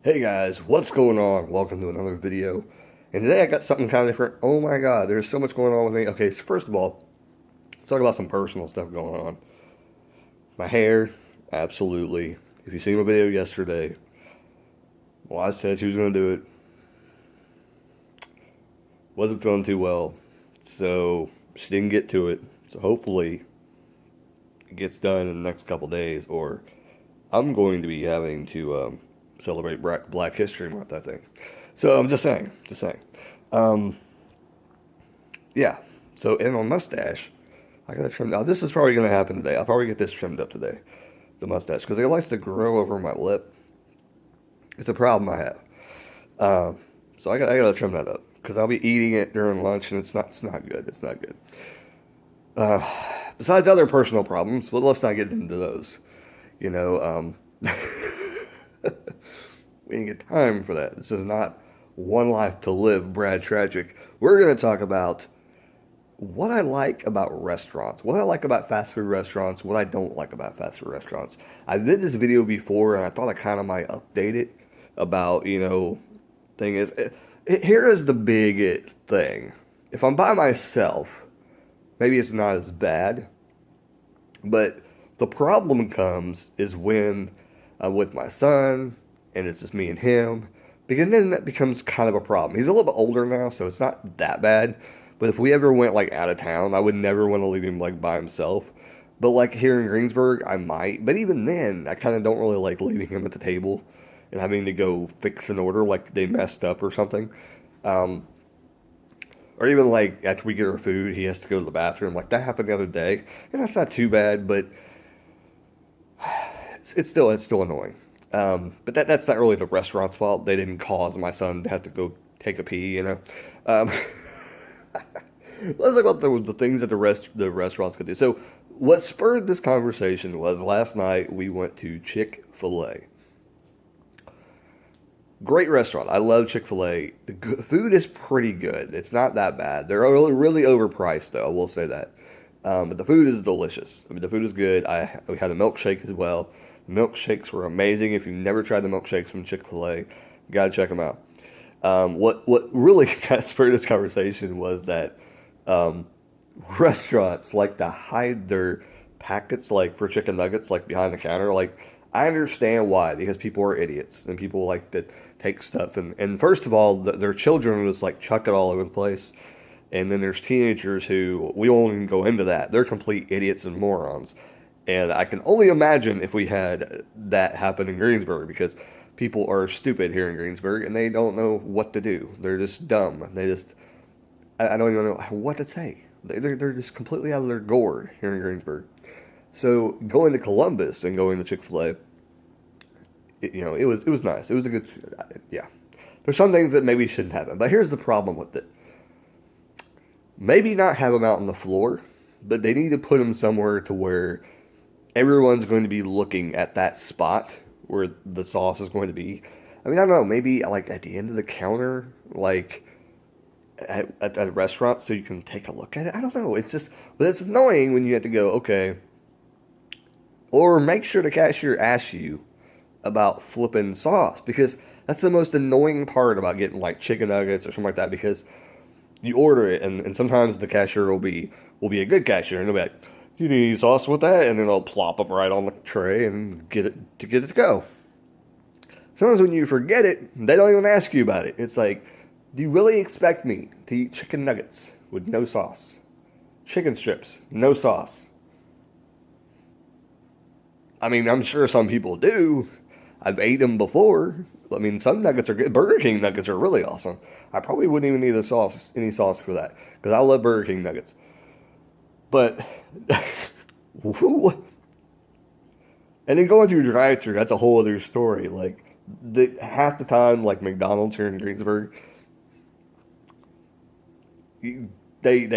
Hey guys, what's going on? Welcome to another video. And today I got something kind of different. Oh my god, there's so much going on with me. Okay, so first of all, let's talk about some personal stuff going on. My hair, absolutely. If you seen my video yesterday, well, I said she was going to do it. Wasn't feeling too well, so she didn't get to it. So hopefully it gets done in the next couple days, or I'm going to be having to celebrate Black History Month, I think. So I'm just saying, just saying. Um, yeah. So in my mustache, I gotta trim. Now this is probably gonna happen today. I'll probably get this trimmed up today, the mustache, because it likes to grow over my lip. It's a problem I have. So I gotta trim that up because I'll be eating it during lunch, and it's not good. It's not good. Uh, Besides other personal problems, but let's not get into those. You know, we ain't get time for that. This is not One Life to Live, Brad Tragic. We're going to talk about what I like about restaurants, what I like about fast food restaurants, what I don't like about fast food restaurants. I did this video before, and I thought I kind of might update it about, thing is, here is the big thing. If I'm by myself, maybe it's not as bad, but the problem comes is when I'm with my son and it's just me and him, because then that becomes kind of a problem. He's a little bit older now, so it's not that bad. But if we ever went like out of town, I would never want to leave him like by himself. But like here in Greensburg, I might. But even then, I kind of don't really like leaving him at the table and having to go fix an order like they messed up or something. Um, or even like after we get our food, he has to go to the bathroom. Like that happened the other day, and that's not too bad, but it's still annoying. But that's not really the restaurant's fault. They didn't cause my son to have to go take a pee. Um, let's talk about the things that the restaurants could do. So what spurred this conversation was last night we went to Chick-fil-A. Great restaurant. I love Chick-fil-A. The food is pretty good. It's not that bad. They're really overpriced though. I will say that. But the food is delicious. I mean, the food is good. We had a milkshake as well. The milkshakes were amazing. If you've never tried the milkshakes from Chick-fil-A, you gotta check them out. What really kind of spurred this conversation was that um, restaurants like to hide their packets like for chicken nuggets like behind the counter. Like I understand why, because people are idiots and people like to take stuff and first of all, their children just like chuck it all over the place. And then there's teenagers who, we won't even go into that. They're complete idiots and morons. And I can only imagine if we had that happen in Greensburg, because people are stupid here in Greensburg and they don't know what to do. They're just dumb. I don't even know what to say. They're just completely out of their gourd here in Greensburg. So going to Columbus and going to Chick-fil-A, it was nice. It was a good, yeah. There's some things that maybe shouldn't happen. But here's the problem with it. Maybe not have them out on the floor, but they need to put them somewhere to where everyone's going to be looking at that spot where the sauce is going to be. I mean, I don't know, maybe like at the end of the counter, like at a restaurant, so you can take a look at it. I don't know. But it's annoying when you have to go, okay, or make sure the cashier asks you about flipping sauce, because that's the most annoying part about getting like chicken nuggets or something like that, because you order it, and sometimes the cashier will be a good cashier, and they'll be like, "Do you need sauce with that?" And then they'll plop them right on the tray and get it to go. Sometimes when you forget it, they don't even ask you about it. It's like, do you really expect me to eat chicken nuggets with no sauce? Chicken strips, no sauce. I mean, I'm sure some people do. I've ate them before. I mean, some nuggets are good. Burger King nuggets are really awesome. I probably wouldn't even need any sauce for that, because I love Burger King nuggets. But, and then going through drive-thru, that's a whole other story. Like, half the time, like McDonald's here in Greensburg, they're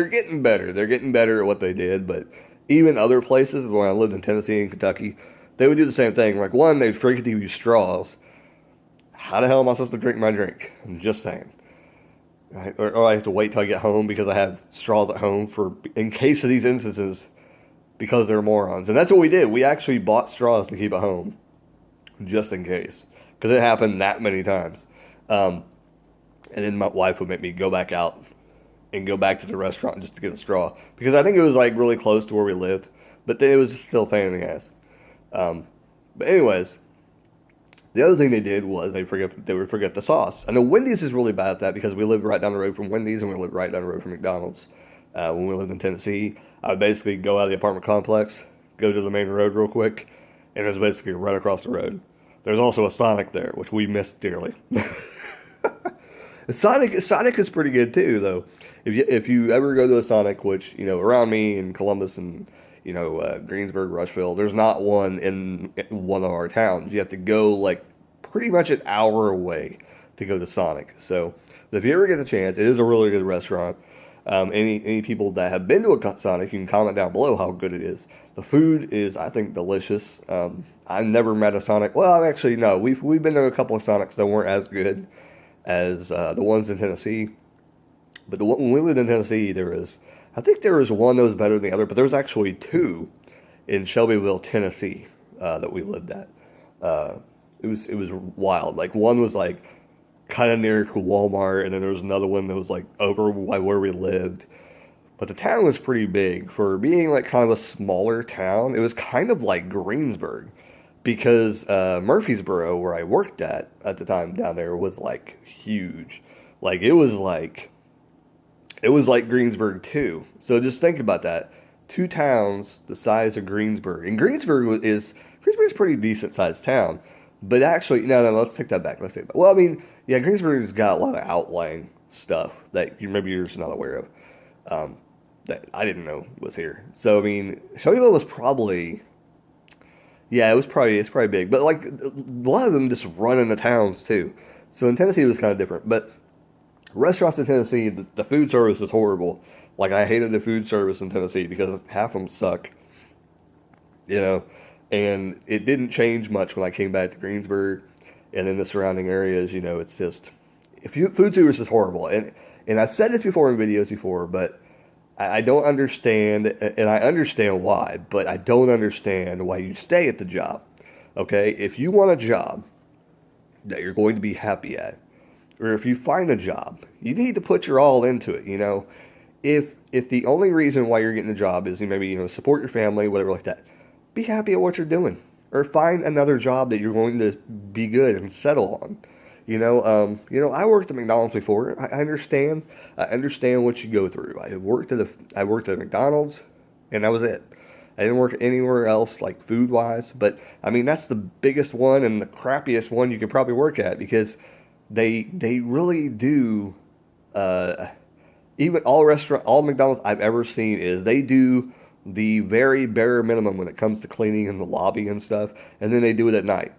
getting better. They're getting better at what they did, but even other places, when I lived in Tennessee and Kentucky, they would do the same thing. Like, one, they'd forget to use straws. How the hell am I supposed to drink my drink? I'm just saying. Right? Or I have to wait till I get home because I have straws at home in case of these instances, because they're morons. And that's what we did. We actually bought straws to keep at home. just in case, because it happened that many times. Um, and then my wife would make me go back out and go back to the restaurant just to get a straw because I think it was like really close to where we lived, but then it was still a pain in the ass. Um, but anyways, the other thing they did was they would forget the sauce. I know Wendy's is really bad at that because we lived right down the road from Wendy's and we lived right down the road from McDonald's. When we lived in Tennessee, I would basically go out of the apartment complex, go to the main road real quick, and it was basically right across the road. There's also a Sonic there, which we missed dearly. Sonic is pretty good too, though. If you ever go to a Sonic, which around me in Columbus and Greensburg, Rushville, there's not one in one of our towns. You have to go like pretty much an hour away to go to Sonic. So if you ever get the chance, it is a really good restaurant. Any people that have been to a Sonic, you can comment down below how good it is. The food is, I think, delicious. I've never met a Sonic. Well, actually, no. We've been to a couple of Sonics that weren't as good as the ones in Tennessee. But when we lived in Tennessee, I think there was one that was better than the other, but there was actually two in Shelbyville, Tennessee, that we lived at. It was wild. Like one was like kind of near Walmart, and then there was another one that was like over by where we lived. But the town was pretty big for being like kind of a smaller town. It was kind of like Greensburg because Murfreesboro, where I worked at the time down there, was like huge. Like it was like Greensburg too. So just think about that. Two towns the size of Greensburg. And Greensburg's a pretty decent sized town. But actually, no, let's take that back. Let's take that back. Well, I mean, yeah, Greensburg's got a lot of outlying stuff that maybe you're just not aware of. That I didn't know was here. So I mean, Shelbyville was probably, yeah, it's probably big. But like a lot of them just run into towns too. So in Tennessee it was kind of different. But restaurants in Tennessee, the food service is horrible. Like I hated the food service in Tennessee because half of them suck, you know. And it didn't change much when I came back to Greensburg and in the surrounding areas. It's just food service is horrible. And I've said this before in videos before, but I don't understand, and I understand why, but I don't understand why you stay at the job. Okay, if you want a job that you're going to be happy at, or if you find a job, you need to put your all into it. If the only reason why you're getting a job is maybe support your family, whatever like that, be happy at what you're doing, or find another job that you're going to be good and settle on. I worked at McDonald's before. I understand. I understand what you go through. I worked at McDonald's, and that was it. I didn't work anywhere else like food wise. But I mean, that's the biggest one and the crappiest one you could probably work at because they really do. Even all McDonald's I've ever seen is they do the very bare minimum when it comes to cleaning in the lobby and stuff, and then they do it at night.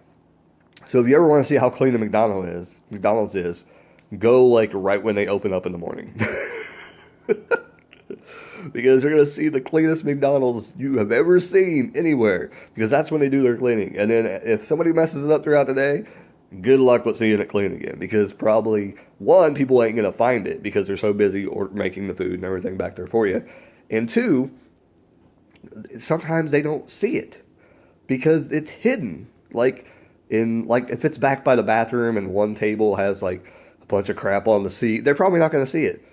So if you ever want to see how clean the McDonald's is, go like right when they open up in the morning. Because you're going to see the cleanest McDonald's you have ever seen anywhere. Because that's when they do their cleaning. And then if somebody messes it up throughout the day, good luck with seeing it clean again. Because probably, one, people ain't going to find it because they're so busy or making the food and everything back there for you. And two, sometimes they don't see it because it's hidden. Like if it's back by the bathroom and one table has like a bunch of crap on the seat, they're probably not going to see it.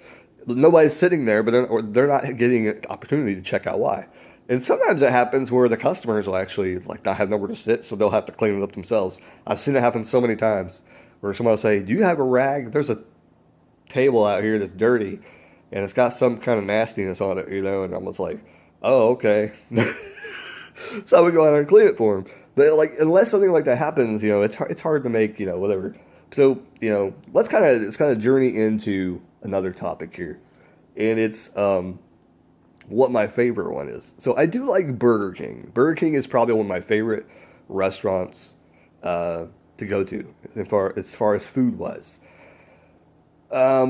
Nobody's sitting there, but they're not getting an opportunity to check out why. And sometimes it happens where the customers will actually like not have nowhere to sit, so they'll have to clean it up themselves. I've seen it happen so many times where someone will say, "Do you have a rag? There's a table out here that's dirty, and it's got some kind of nastiness on it," And I'm just like, "Oh, okay." So I would go out and clean it for them. But like, unless something like that happens, it's hard to make, whatever. So, let's kind of journey into another topic here, and it's what my favorite one is. So I do like Burger King. Burger King is probably one of my favorite restaurants to go to as far as food wise. I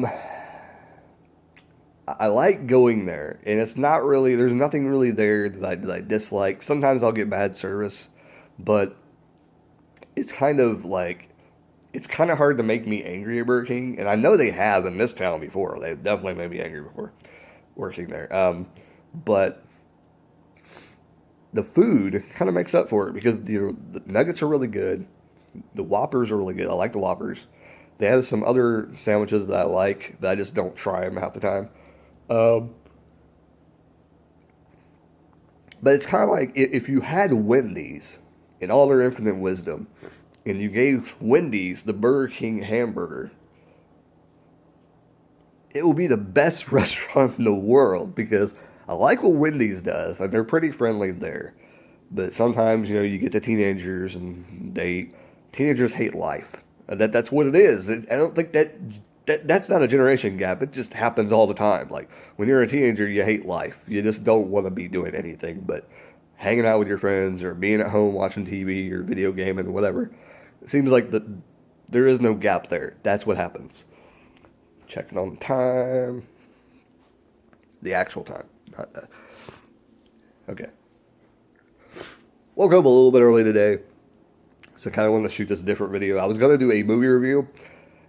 like going there, and it's not really, there's nothing really there that I dislike. Sometimes I'll get bad service, but it's kind of hard to make me angry at Burger King, and I know they have in this town before. They've definitely made me angry before working there. But the food kind of makes up for it because the nuggets are really good. The Whoppers are really good. I like the Whoppers. They have some other sandwiches that I like, but I just don't try them half the time. Um, but it's kind of like if you had Wendy's in all their infinite wisdom, and you gave Wendy's the Burger King hamburger, it will be the best restaurant in the world because I like what Wendy's does, and they're pretty friendly there. But sometimes, you get the teenagers, and teenagers hate life. That's what it is. I don't think that's not a generation gap. It just happens all the time. Like when you're a teenager, you hate life. You just don't want to be doing anything but hanging out with your friends or being at home watching TV or video gaming or whatever. It seems like there is no gap there. That's what happens. Checking on the time. The actual time. Not the... Okay. Woke up a little bit early today. So I kind of wanted to shoot this different video. I was going to do a movie review.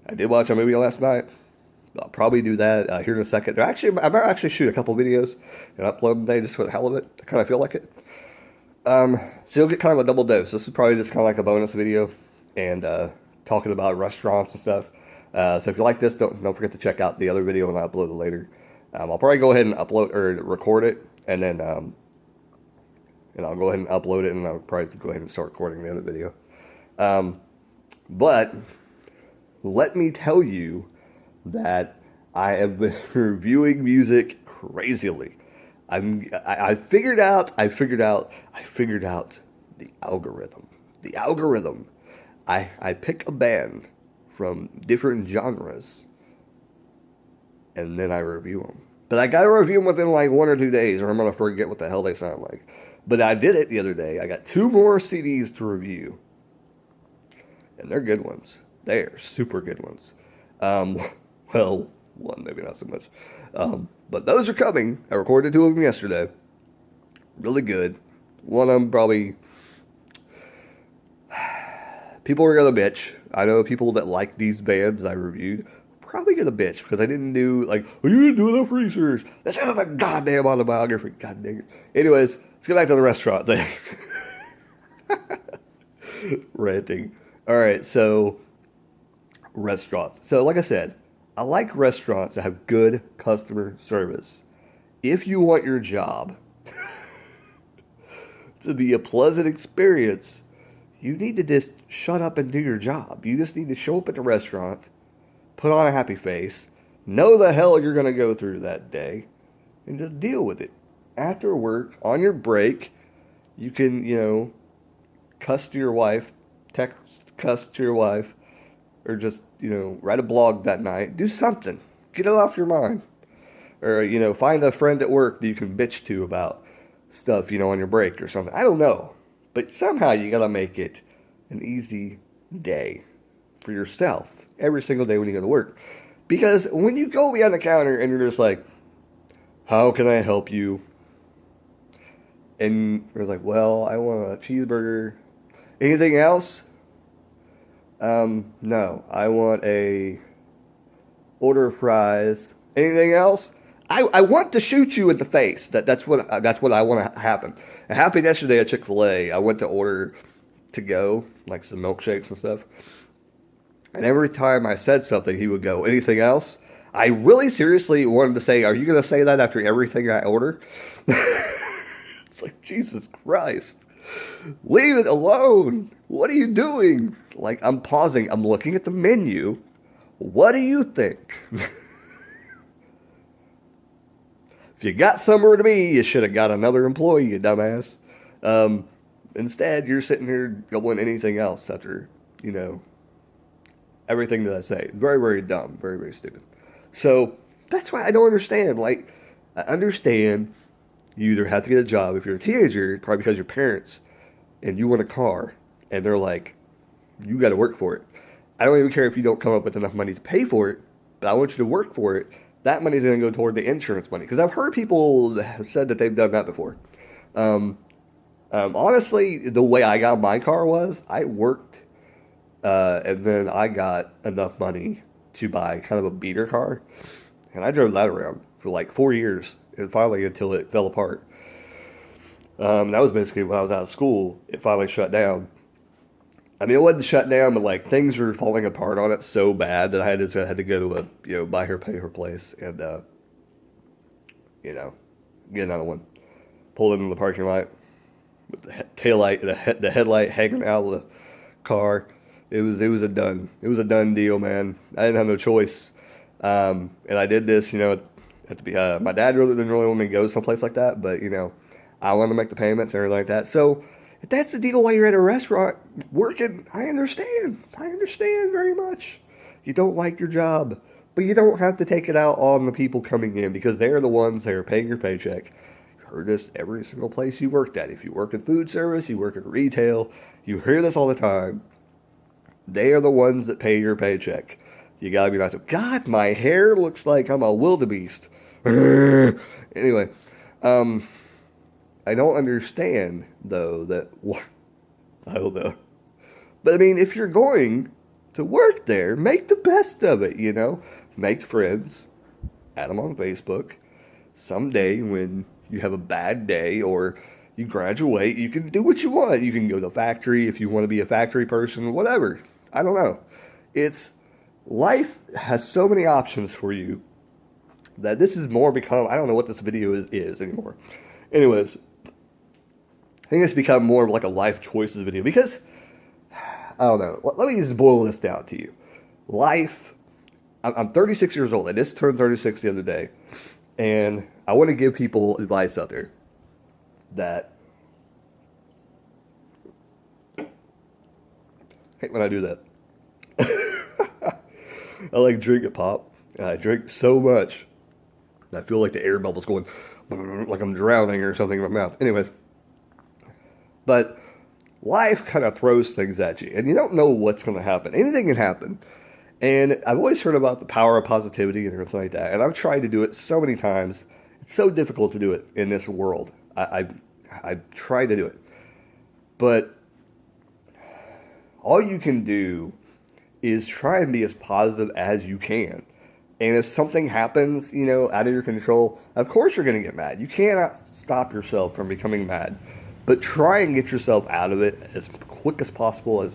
I did watch a movie last night. I'll probably do that here in a second. I might actually shoot a couple videos and upload them today just for the hell of it. I kind of feel like it. So you'll get kind of a double dose. This is probably just kind of like a bonus video and talking about restaurants and stuff. So if you like this, don't forget to check out the other video and I'll upload it later. I'll probably go ahead and upload or record it and then I'll go ahead and upload it and I'll probably go ahead and start recording the other video. But let me tell you that I have been reviewing music crazily. I figured out the algorithm. The algorithm. I pick a band from different genres and then I review them. But I gotta review them within like 1 or 2 days or I'm gonna forget what the hell they sound like. But I did it the other day. I got 2 more CDs to review. And they're good ones. They're super good ones. Well, one maybe not so much. But those are coming. I recorded 2 of them yesterday. Really good. One of them probably... People are going to bitch. I know people that like these bands that I reviewed probably going to bitch because I didn't do, like, well, you didn't do enough research. That's not a goddamn autobiography. God dang it. Anyways, let's get back to the restaurant thing. Ranting. All right, so restaurants. So like I said, I like restaurants that have good customer service. If you want your job to be a pleasant experience, you need to just shut up and do your job. You just need to show up at the restaurant, put on a happy face, know the hell you're going to go through that day, and just deal with it. After work, on your break, you can, cuss to your wife, cuss to your wife, or just, write a blog that night. Do something. Get it off your mind. Or, find a friend at work that you can bitch to about stuff, on your break or something. I don't know. But somehow you got to make it an easy day for yourself every single day when you go to work. Because when you go behind the counter and you're just like, how can I help you? And you're like, well, I want a cheeseburger. Anything else? No, I want a order of fries. Anything else? I want to shoot you in the face. That's what I want to happen. It happened yesterday at Chick-fil-A. I went to order to go, like some milkshakes and stuff. And every time I said something, he would go, anything else? I really seriously wanted to say, are you going to say that after everything I order? It's like, Jesus Christ. Leave it alone. What are you doing? Like, I'm pausing. I'm looking at the menu. What do you think? If you got somewhere to be, you should have got another employee, you dumbass. Instead, you're sitting here going anything else after, everything that I say. Very, very dumb. Very, very stupid. So, that's why I don't understand. Like, I understand you either have to get a job. If you're a teenager, probably because your parents, and you want a car, and they're like, you got to work for it. I don't even care if you don't come up with enough money to pay for it, but I want you to work for it. That money's going to go toward the insurance money. Because I've heard people that have said that they've done that before. Honestly, the way I got my car was I worked, and then I got enough money to buy kind of a beater car. And I drove that around for like 4 years. And finally, until it fell apart. That was basically when I was out of school. It finally shut down. I mean, it wasn't shut down, but like things were falling apart on it so bad that I had to go to a buy her pay her place and you know get another one. Pulled into the parking lot with the tail light, the headlight hanging out of the car. It was a done deal, man. I didn't have no choice, and I did this, at my dad really didn't really want me to go someplace like that, but I wanted to make the payments and everything like that. So if that's the deal while you're at a restaurant working, I understand. I understand very much. You don't like your job, but you don't have to take it out on the people coming in because they're the ones that are paying your paycheck. You heard this every single place you worked at. If you work in food service, you work in retail, you hear this all the time. They are the ones that pay your paycheck. You gotta be nice. God, my hair looks like I'm a wildebeest. Anyway, I don't understand, though, I don't know. But, I mean, if you're going to work there, make the best of it, Make friends, add them on Facebook. Someday when you have a bad day or you graduate, you can do what you want. You can go to a factory if you want to be a factory person, whatever. I don't know. Life has so many options for you that this is more become, I don't know what this video is anymore. Anyways, I think it's become more of like a life choices video because, I don't know, let me just boil this down to you. Life, I'm 36 years old. I just turned 36 the other day. And I want to give people advice out there that, hate when I do that. I like drink a pop. And I drink so much I feel like the air bubbles going like I'm drowning or something in my mouth. Anyways, but life kind of throws things at you, and you don't know what's going to happen. Anything can happen. And I've always heard about the power of positivity and everything like that, and I've tried to do it so many times. It's so difficult to do it in this world. I tried to do it. But all you can do is try and be as positive as you can. And if something happens, out of your control, of course you're going to get mad. You cannot stop yourself from becoming mad. But try and get yourself out of it as quick as possible.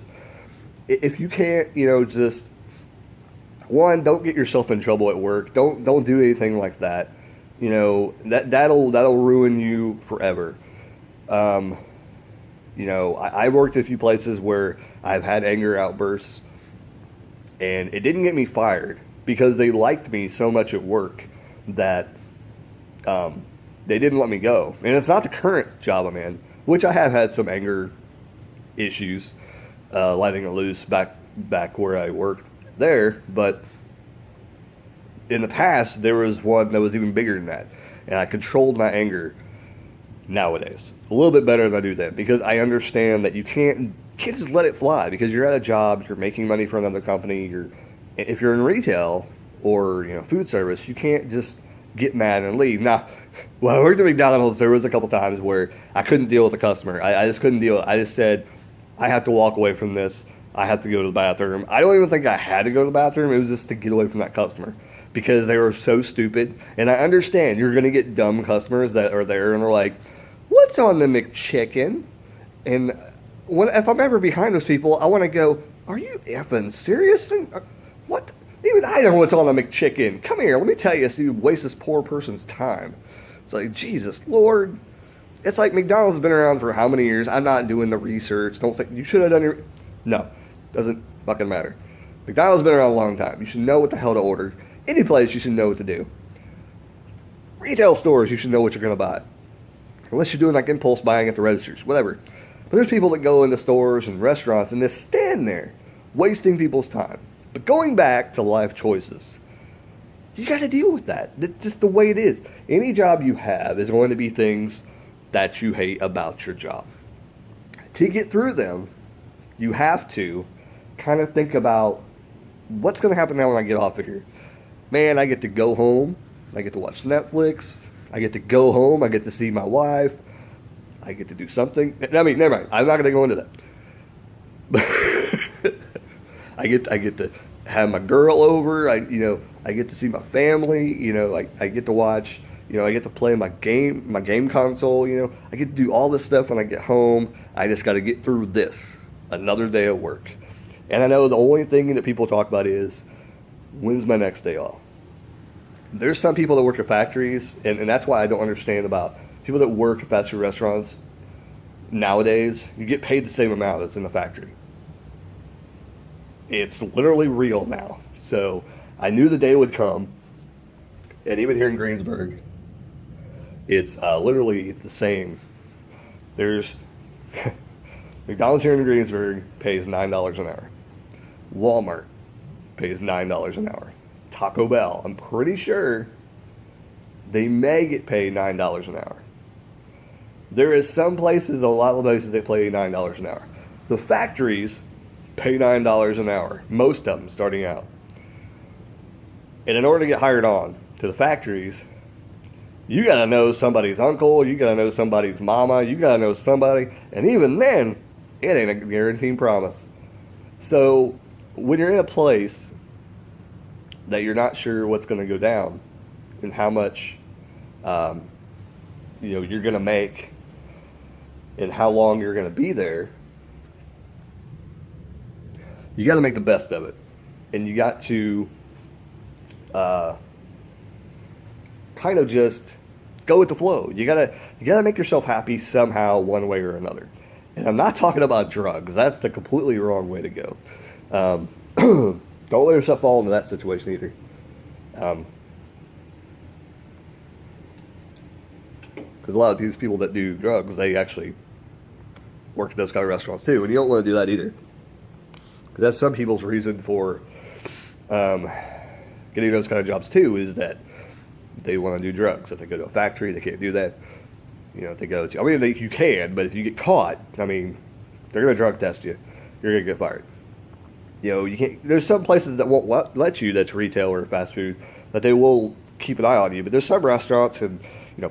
If you can't, just, one, don't get yourself in trouble at work. Don't do anything like that. That'll ruin you forever. I worked at a few places where I've had anger outbursts, and it didn't get me fired because they liked me so much at work that they didn't let me go. And it's not the current job I'm in, which I have had some anger issues, letting it loose back where I worked there. But in the past, there was one that was even bigger than that. And I controlled my anger nowadays a little bit better than I do then, because I understand that you can't just let it fly because you're at a job, you're making money for another company. If you're in retail or food service, you can't just get mad and leave. Now, when I worked at McDonald's, there was a couple times where I couldn't deal with a customer. I just couldn't deal. I just said, I have to walk away from this. I have to go to the bathroom. I don't even think I had to go to the bathroom. It was just to get away from that customer because they were so stupid. And I understand you're going to get dumb customers that are there and are like, what's on the McChicken? And if I'm ever behind those people, I want to go, are you effing serious? What? Even I know what's on a McChicken. Come here, let me tell you, so you waste this poor person's time. It's like, Jesus, Lord. It's like McDonald's has been around for how many years? I'm not doing the research. Don't think you should have done your... No, doesn't fucking matter. McDonald's has been around a long time. You should know what the hell to order. Any place, you should know what to do. Retail stores, you should know what you're going to buy. Unless you're doing like impulse buying at the registers, whatever. But there's people that go into stores and restaurants and just stand there, wasting people's time. But going back to life choices, you got to deal with that. That's just the way it is. Any job you have is going to be things that you hate about your job. To get through them, you have to kind of think about what's going to happen now when I get off of here. Man, I get to go home. I get to watch Netflix. I get to go home. I get to see my wife. I get to do something. I mean, never mind. I'm not going to go into that. But I get to have my girl over. I get to see my family. I get to watch. I get to play my game console. I get to do all this stuff when I get home. I just got to get through this. another day at work. And I know the only thing that people talk about is, when's my next day off? There's some people that work at factories, and that's why I don't understand about people that work at fast food restaurants nowadays. You get paid the same amount as in the factory. It's literally real now. So I knew the day would come, and even here in Greensburg, it's literally the same. There's McDonald's here in Greensburg pays $9 an hour. Walmart pays $9 an hour. Taco Bell, I'm pretty sure they may get paid $9 an hour. There is some places, a lot of places that pay $9 an hour. The factories pay $9 an hour, most of them starting out. And in order to get hired on to the factories, you got to know somebody's uncle, you got to know somebody's mama, you got to know somebody, and even then, it ain't a guaranteed promise. So when you're in a place that you're not sure what's going to go down and how much you're going to make and how long you're going to be there, you got to make the best of it, and you got to kind of just go with the flow. You gotta make yourself happy somehow, one way or another. And I'm not talking about drugs. That's the completely wrong way to go. Don't let yourself fall into that situation either. Because a lot of these people that do drugs, they actually work at those kind of restaurants too, and you don't want to do that either. Because that's some people's reason for getting those kind of jobs too, is that they want to do drugs. If they go to a factory, they can't do that. If they go to, you can, but if you get caught, they're going to drug test you. You're going to get fired. You can't. There's some places that won't let you, that's retail or fast food, that they will keep an eye on you. But there's some restaurants and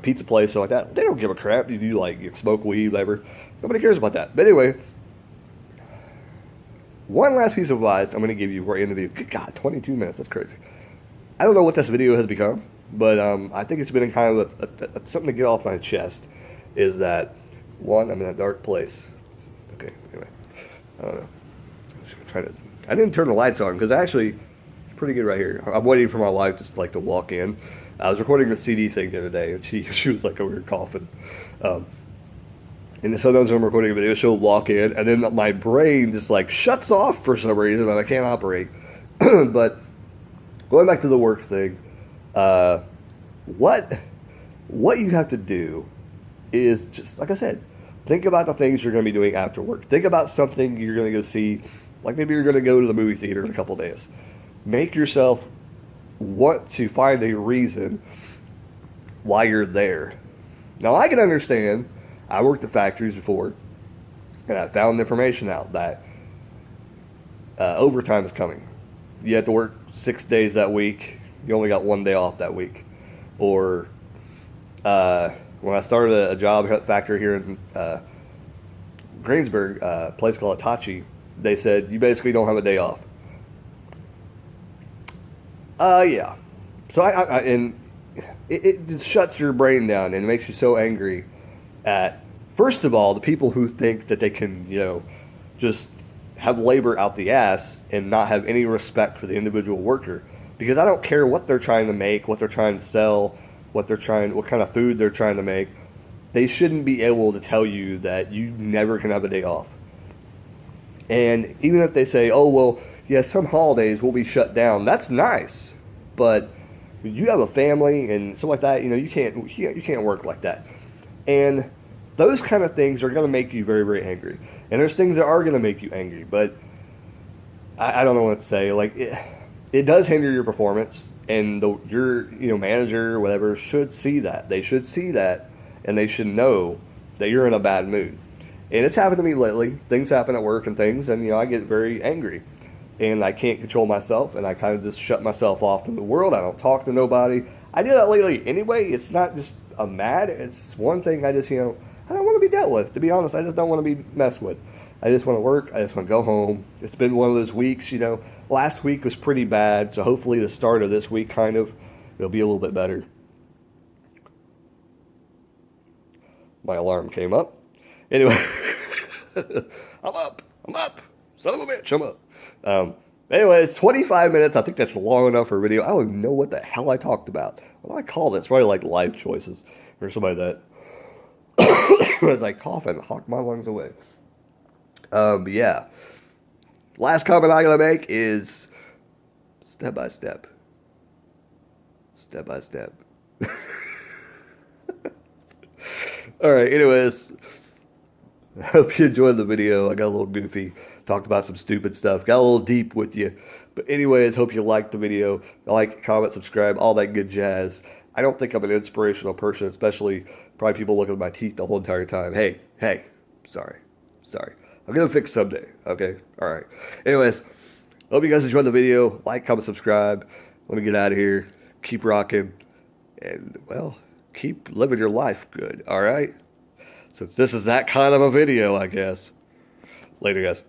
pizza places like that. They don't give a crap. You smoke weed, whatever. Nobody cares about that. But anyway, one last piece of advice I'm going to give you before I end the video. Good God, 22 minutes. That's crazy. I don't know what this video has become, but I think it's been kind of something to get off my chest. Is that one? I'm in a dark place. Okay. Anyway, I don't know. I didn't turn the lights on because actually it's pretty good right here. I'm waiting for my wife just to walk in. I was recording the CD thing the other day, and she was over here coughing. And sometimes when I'm recording a video, she'll walk in, and then my brain just shuts off for some reason, and I can't operate. But going back to the work thing, what you have to do is just, like I said, think about the things you're going to be doing after work. Think about something you're going to go see. Like maybe you're going to go to the movie theater in a couple days. Make yourself want to find a reason why you're there. Now, I can understand. I worked at factories before, and I found information out that overtime is coming. You have to work 6 days that week. You only got 1 day off that week. Or when I started a job at a factory here in Greensburg, a place called Itachi, they said you basically don't have a day off. Yeah. So and it just shuts your brain down and makes you so angry at, first of all, the people who think that they can, just have labor out the ass and not have any respect for the individual worker. Because I don't care what they're trying to make, what they're trying to sell, what kind of food they're trying to make. They shouldn't be able to tell you that you never can have a day off. And even if they say, oh, well, yeah, some holidays will be shut down, that's nice. But you have a family and stuff like that, you can't work like that. And those kind of things are going to make you very, very angry. And there's things that are going to make you angry, but I don't know what to say. It does hinder your performance, and your manager or whatever should see that. They should see that, and they should know that you're in a bad mood. And it's happened to me lately. Things happen at work and things, and I get very angry. And I can't control myself, and I kind of just shut myself off from the world. I don't talk to nobody. I do that lately anyway. It's not just I'm mad. It's one thing I just, I don't want to be dealt with. To be honest, I just don't want to be messed with. I just want to work. I just want to go home. It's been one of those weeks, Last week was pretty bad, so hopefully the start of this week it'll be a little bit better. My alarm came up. Anyway, I'm up. I'm up. Son of a bitch, I'm up. Anyways, 25 minutes. I think that's long enough for a video. I don't even know what the hell I talked about. What do I call it? It's probably like life choices or something like that. As I cough and hawk my lungs away. But yeah. Last comment I'm going to make is step by step. Step by step. Alright, anyways. I hope you enjoyed the video. I got a little goofy. Talked about some stupid stuff. Got a little deep with you. But anyways, hope you liked the video. Like, comment, subscribe, all that good jazz. I don't think I'm an inspirational person, especially probably people looking at my teeth the whole entire time. Hey, sorry. I'm going to fix someday, okay? All right. Anyways, hope you guys enjoyed the video. Like, comment, subscribe. Let me get out of here. Keep rocking. And, well, keep living your life good, all right? Since this is that kind of a video, I guess. Later, guys.